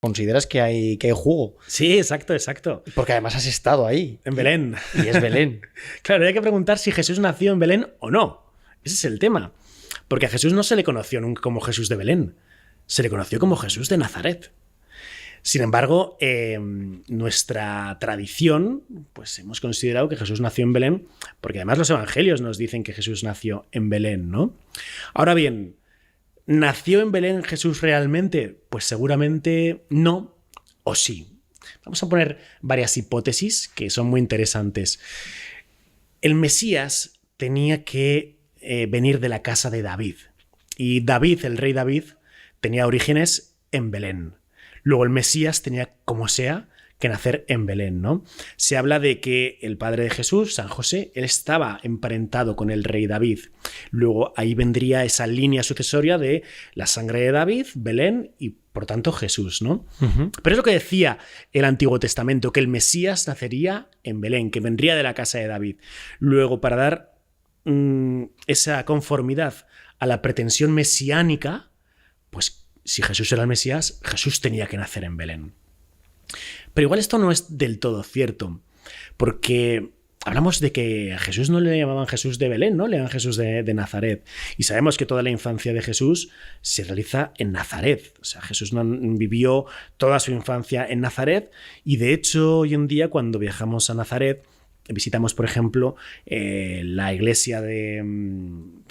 consideras que hay jugo. Sí, exacto. Porque además has estado ahí. En Belén. Y es Belén. Claro, hay que preguntar si Jesús nació en Belén o no. Ese es el tema. Porque a Jesús no se le conoció nunca como Jesús de Belén. Se le conoció como Jesús de Nazaret. Sin embargo, nuestra tradición, pues hemos considerado que Jesús nació en Belén, porque además los evangelios nos dicen que Jesús nació en Belén, ¿no? Ahora bien, ¿nació en Belén Jesús realmente? Pues seguramente no, o sí. Vamos a poner varias hipótesis que son muy interesantes. El Mesías tenía que venir de la casa de David. Y David, el rey David, tenía orígenes en Belén. Luego el Mesías tenía, como sea, que nacer en Belén, ¿no? Se habla de que el padre de Jesús, San José, él estaba emparentado con el rey David. Luego ahí vendría esa línea sucesoria de la sangre de David, Belén y, por tanto, Jesús, ¿no? Pero es lo que decía el Antiguo Testamento, que el Mesías nacería en Belén, que vendría de la casa de David. Luego, para dar esa conformidad a la pretensión mesiánica, pues si Jesús era el Mesías, Jesús tenía que nacer en Belén. Pero igual esto no es del todo cierto, porque hablamos de que a Jesús no le llamaban Jesús de Belén, ¿no? Le llamaban Jesús de Nazaret. Y sabemos que toda la infancia de Jesús se realiza en Nazaret. O sea, Jesús vivió toda su infancia en Nazaret y, de hecho, hoy en día, cuando viajamos a Nazaret, visitamos, por ejemplo, la iglesia de...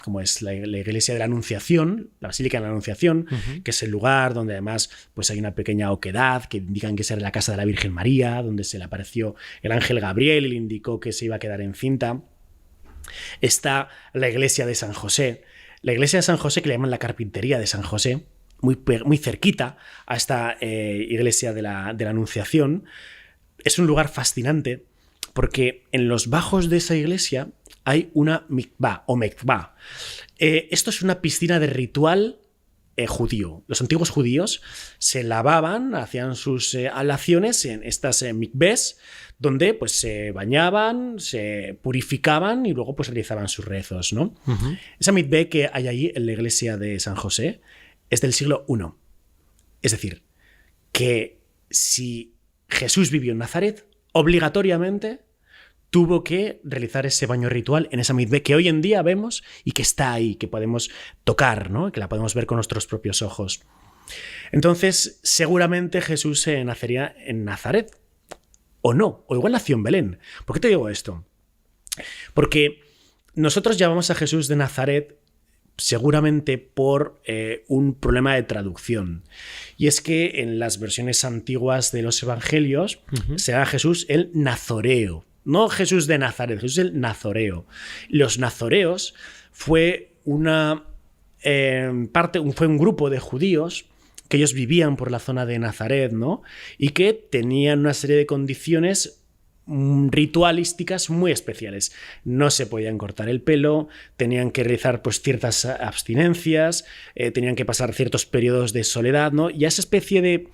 ¿Cómo es? La iglesia de la Anunciación, la Basílica de la Anunciación, que es el lugar donde además pues, hay una pequeña oquedad que indican que esa era la casa de la Virgen María, donde se le apareció el ángel Gabriel y le indicó que se iba a quedar encinta. Está la iglesia de San José. La iglesia de San José, que le llaman la carpintería de San José, muy cerquita a esta iglesia de la Anunciación. Es un lugar fascinante, porque en los bajos de esa iglesia hay una mikvá o mekvá. Esto es una piscina de ritual judío. Los antiguos judíos se lavaban, hacían sus ablaciones en estas mikvés, donde pues se bañaban, se purificaban y luego pues realizaban sus rezos, ¿no? Esa mikvé que hay allí en la iglesia de San José es del siglo I. Es decir, que si Jesús vivió en Nazaret, obligatoriamente tuvo que realizar ese baño ritual en esa mikvé que hoy en día vemos y que está ahí, que podemos tocar, ¿no? Que la podemos ver con nuestros propios ojos. Entonces, seguramente Jesús nacería en Nazaret. O no, o igual nació en Belén. ¿Por qué te digo esto? Porque nosotros llamamos a Jesús de Nazaret seguramente por un problema de traducción. Y es que en las versiones antiguas de los evangelios se llama Jesús el Nazoreo. No Jesús de Nazaret, Jesús el Nazoreo. Los nazoreos fue un grupo de judíos que ellos vivían por la zona de Nazaret, ¿no? Y que tenían una serie de condiciones ritualísticas muy especiales. No se podían cortar el pelo, tenían que realizar pues ciertas abstinencias, tenían que pasar ciertos periodos de soledad, ¿no? Y a esa especie de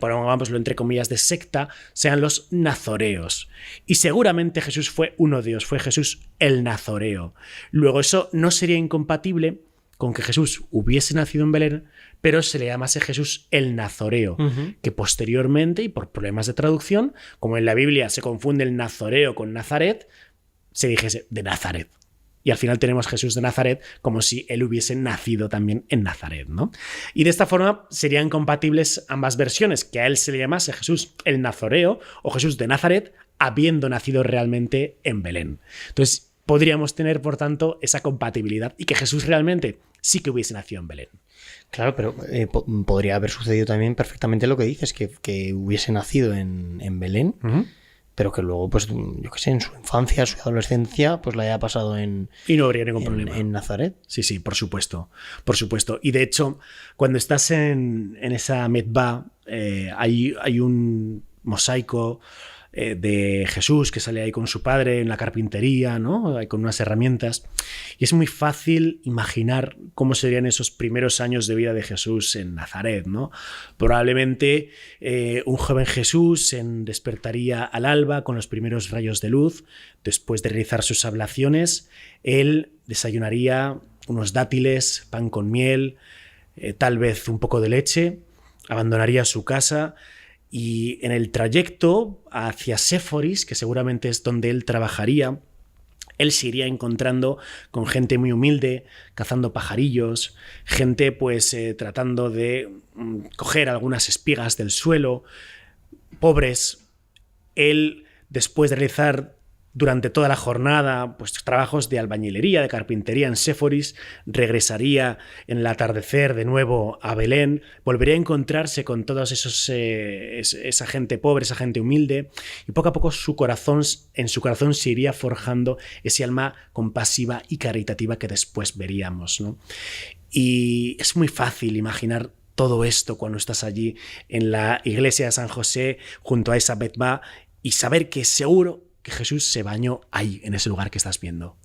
pongámoslo entre comillas, de secta, sean los nazoreos. Y seguramente Jesús fue uno de ellos, fue Jesús el Nazoreo. Luego eso no sería incompatible con que Jesús hubiese nacido en Belén, pero se le llamase Jesús el Nazoreo, que posteriormente, y por problemas de traducción, como en la Biblia se confunde el Nazoreo con Nazaret, se dijese de Nazaret. Y al final tenemos Jesús de Nazaret como si él hubiese nacido también en Nazaret, ¿no? Y de esta forma serían compatibles ambas versiones, que a él se le llamase Jesús el Nazoreo o Jesús de Nazaret, habiendo nacido realmente en Belén. Entonces, podríamos tener, por tanto, esa compatibilidad y que Jesús realmente sí que hubiese nacido en Belén. Claro, pero podría haber sucedido también perfectamente lo que dices, que hubiese nacido en Belén, pero que luego, pues, yo qué sé, en su infancia, su adolescencia, pues la haya pasado y no habría ningún problema. En Nazaret. Sí, por supuesto. Por supuesto. Y de hecho, cuando estás en esa mikvá, hay un mosaico de Jesús que sale ahí con su padre en la carpintería, ¿no? Con unas herramientas. Y es muy fácil imaginar cómo serían esos primeros años de vida de Jesús en Nazaret, ¿no? Probablemente un joven Jesús despertaría al alba con los primeros rayos de luz. Después de realizar sus ablaciones, él desayunaría unos dátiles, pan con miel, tal vez un poco de leche, abandonaría su casa y en el trayecto hacia Séforis, que seguramente es donde él trabajaría, él se iría encontrando con gente muy humilde, cazando pajarillos, gente pues tratando de coger algunas espigas del suelo, pobres. Él, después de realizar durante toda la jornada pues trabajos de albañilería, de carpintería en Séforis, regresaría en el atardecer de nuevo a Belén, volvería a encontrarse con toda esa gente pobre, esa gente humilde, y poco a poco en su corazón se iría forjando ese alma compasiva y caritativa que después veríamos, ¿no? Y es muy fácil imaginar todo esto cuando estás allí en la iglesia de San José junto a esa Betba y saber que seguro que Jesús se bañó ahí, en ese lugar que estás viendo.